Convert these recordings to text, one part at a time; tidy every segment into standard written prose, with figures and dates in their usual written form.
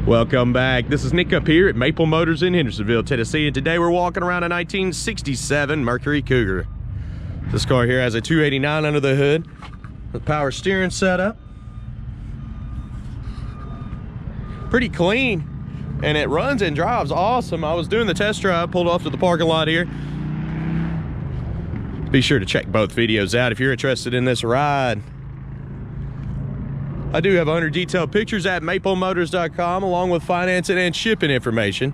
Welcome back. This is Nick up here at Maple Motors in Hendersonville, Tennessee, and today we're walking around a 1967 Mercury Cougar. This car here has a 289 under the hood with power steering setup. Pretty clean, and it runs and drives awesome. I was doing the test drive, pulled off to the parking lot here. Be sure to check both videos out if you're interested in this ride. I do have under detailed pictures at maplemotors.com along with financing and shipping information.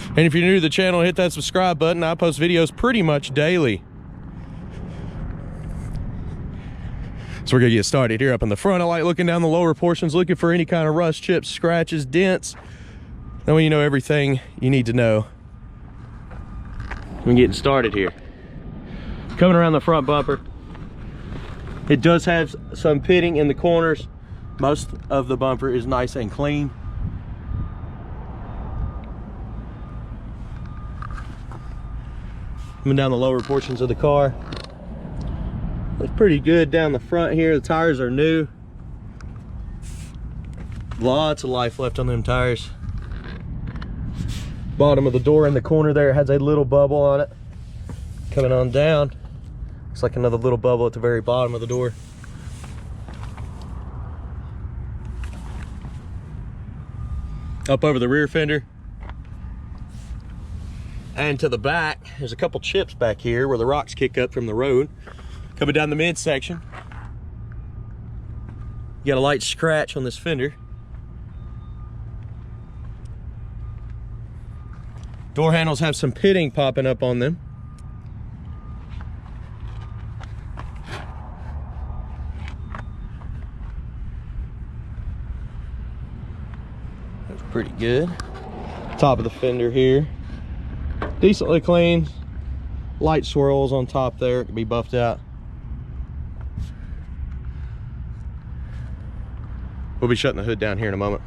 And if you're new to the channel, hit that subscribe button. I post videos pretty much daily. So we're gonna get started here up in the front. I like looking down the lower portions, looking for any kind of rust, chips, scratches, dents. That way you know everything you need to know. We're getting started here. Coming around the front bumper. It does have some pitting in the corners. Most of the bumper is nice and clean. Coming down the lower portions of the car. Looks pretty good down the front here. The tires are new. Lots of life left on them tires. Bottom of the door in the corner there has a little bubble on it. Coming on down. Looks like another little bubble at the very bottom of the door. Up over the rear fender and to the back, there's a couple chips back here where the rocks kick up from the road. Coming down the midsection, you got a light scratch on this fender. Door handles have some pitting popping up on them. Pretty good. Top of the fender here, decently clean. Light swirls on top there, it can be buffed out. We'll be shutting the hood down here in a moment.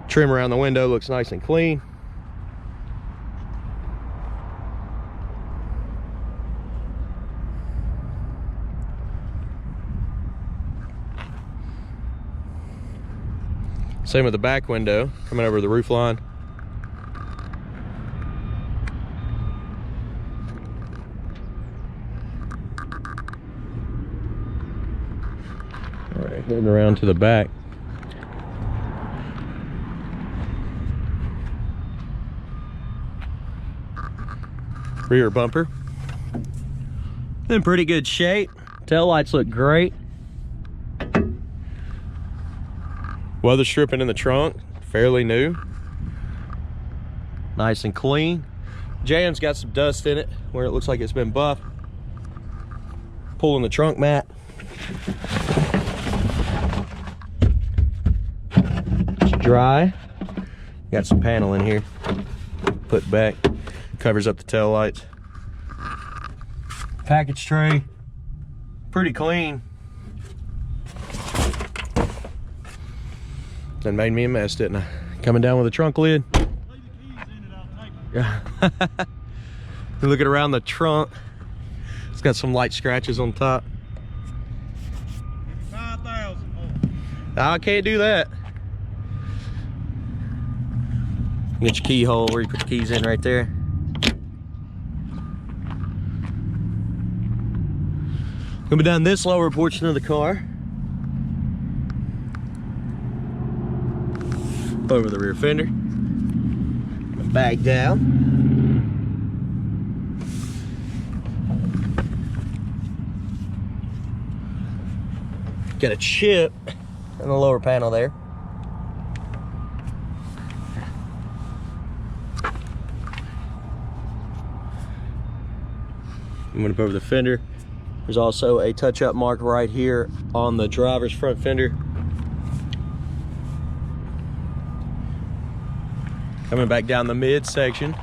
Trim around the window looks nice and clean. Same with the back window, coming over the roof line. All right, heading around to the back. Rear bumper. In pretty good shape. Tail lights look great. Weather stripping in the trunk, fairly new. Nice and clean. Jam's got some dust in it where it looks like it's been buffed. Pulling the trunk mat. It's dry. Got some panel in here. Put back. Covers up the tail lights. Package tray. Pretty clean. That made me a mess, didn't I? Coming down with a trunk lid. Leave the keys in it, I'll take them. Yeah. Looking around the trunk. It's got some light scratches on top. 5,000 more. I can't do that. Get your keyhole where you put the keys in right there. Coming down this lower portion of the car. Over the rear fender, back down. Got a chip in the lower panel there. Went up over the fender. There's also a touch-up mark right here on the driver's front fender. Coming back down the midsection,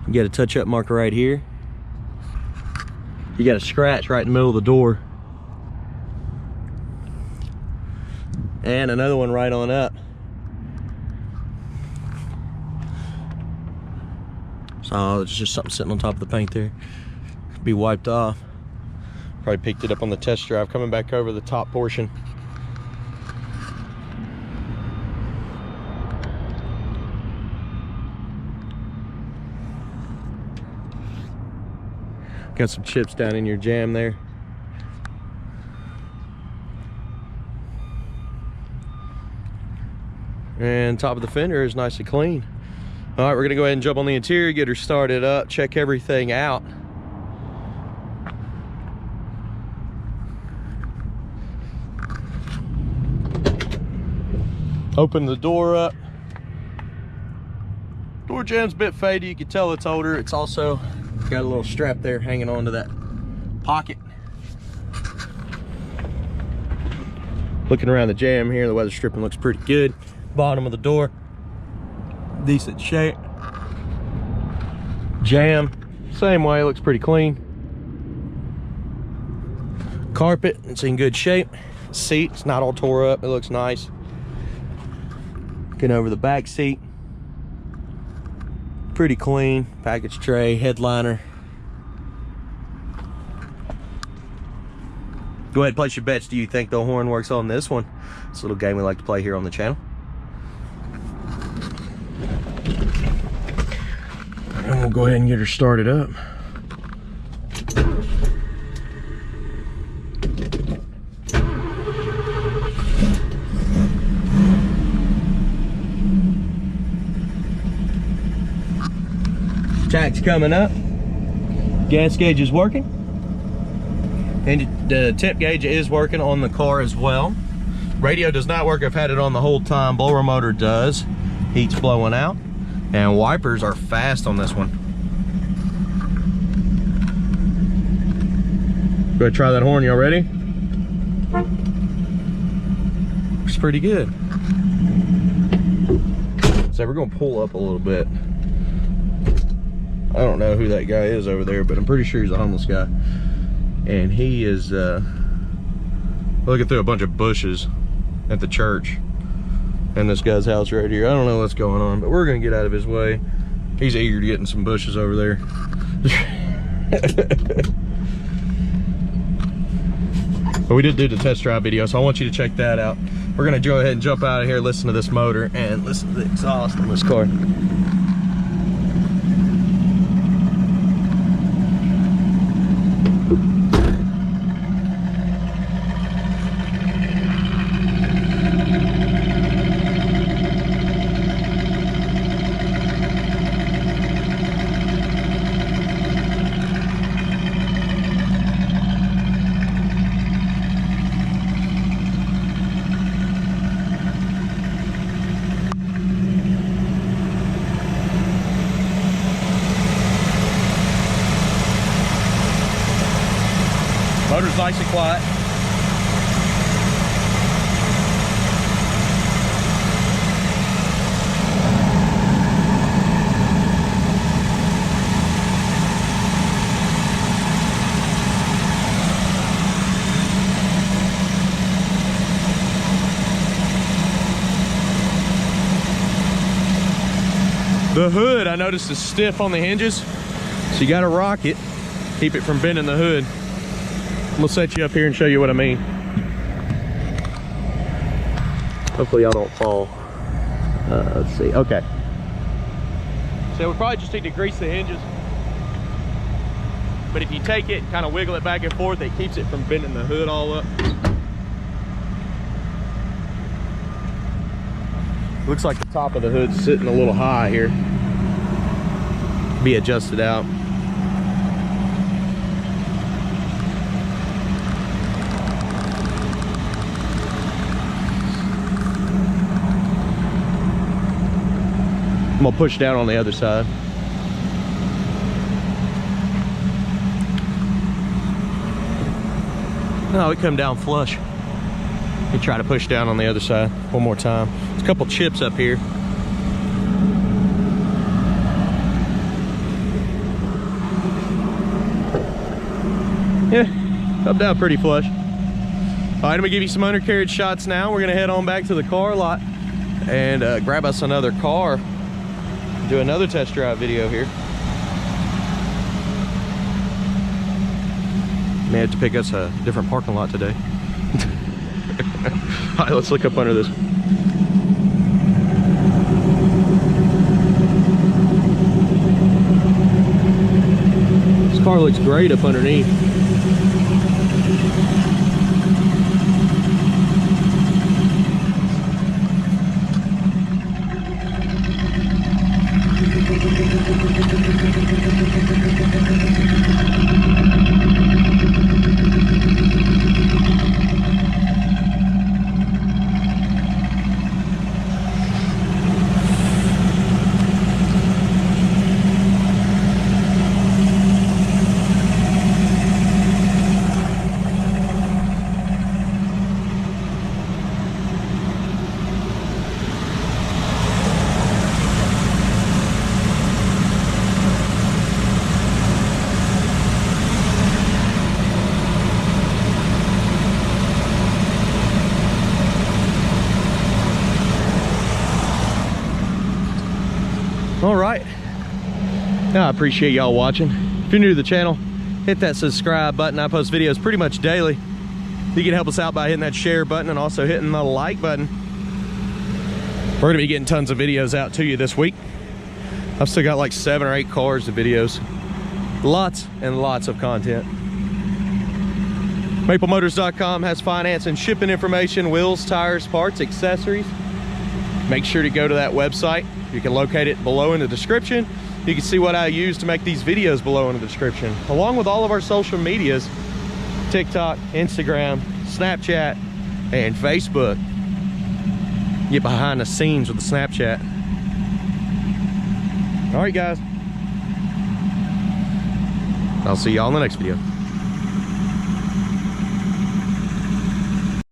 you got a touch-up marker right here. You got a scratch right in the middle of the door. And another one right on up. So it's just something sitting on top of the paint there. Be wiped off. Probably picked it up on the test drive coming back over the top portion. Got some chips down in your jam there. And top of the fender is nicely clean. All right, we're gonna go ahead and jump on the interior, get her started up, check everything out. Open the door up. Door jam's a bit faded, you can tell it's older. It's also got a little strap there hanging onto that pocket. Looking around the jam here, the weather stripping looks pretty good. Bottom of the door, decent shape. Jam, same way, looks pretty clean. Carpet, it's in good shape. Seat's not all tore up, it looks nice. Looking over the back seat, pretty clean. Package tray, headliner. Go ahead and place your bets. Do you think the horn works on this one? It's a little game we like to play here on the channel. And we'll go ahead and get her started up. Jack's coming up. Gas gauge is working. And the temp gauge is working on the car as well. Radio does not work. I've had it on the whole time. Blower motor does. Heat's blowing out. And wipers are fast on this one. Go ahead and try that horn. Y'all ready? It's pretty good. So we're gonna pull up a little bit. I don't know who that guy is over there, but I'm pretty sure he's a homeless guy. And he is looking through a bunch of bushes at the church and this guy's house right here. I don't know what's going on, but we're gonna get out of his way. He's eager to get in some bushes over there. But we did do the test drive video, so I want you to check that out. We're gonna go ahead and jump out of here, listen to this motor, and listen to the exhaust on this car. Motor's nice and quiet. The hood, I noticed, is stiff on the hinges, so you gotta rock it, keep it from bending the hood. We'll set you up here and show you what I mean. Hopefully y'all don't fall. Let's see, okay. So we probably just need to grease the hinges. But if you take it, kind of wiggle it back and forth, it keeps it from bending the hood all up. Looks like the top of the hood's sitting a little high here. Be adjusted out. I'm gonna push down on the other side. No, it come down flush. You try to push down on the other side one more time. There's a couple chips up here. Yeah, up down pretty flush. All right, I'm gonna give you some undercarriage shots now. We're gonna head on back to the car lot and grab us another car. Do another test drive video here. May have to pick us a different parking lot today. All right, let's look up under this. This car looks great up underneath. All right, now I appreciate y'all watching. If you're new to the channel, hit that subscribe button. I post videos pretty much daily. You can help us out by hitting that share button and also hitting the like button. We're gonna be getting tons of videos out to you this week. I've still got like 7 or 8 cars of videos. Lots and lots of content. MapleMotors.com has finance and shipping information, wheels, tires, parts, accessories. Make sure to go to that website. You can locate it below in the description. You can see what I use to make these videos below in the description, along with all of our social medias, TikTok, Instagram, Snapchat, and Facebook. Get behind the scenes with the Snapchat. All right, guys. I'll see y'all in the next video.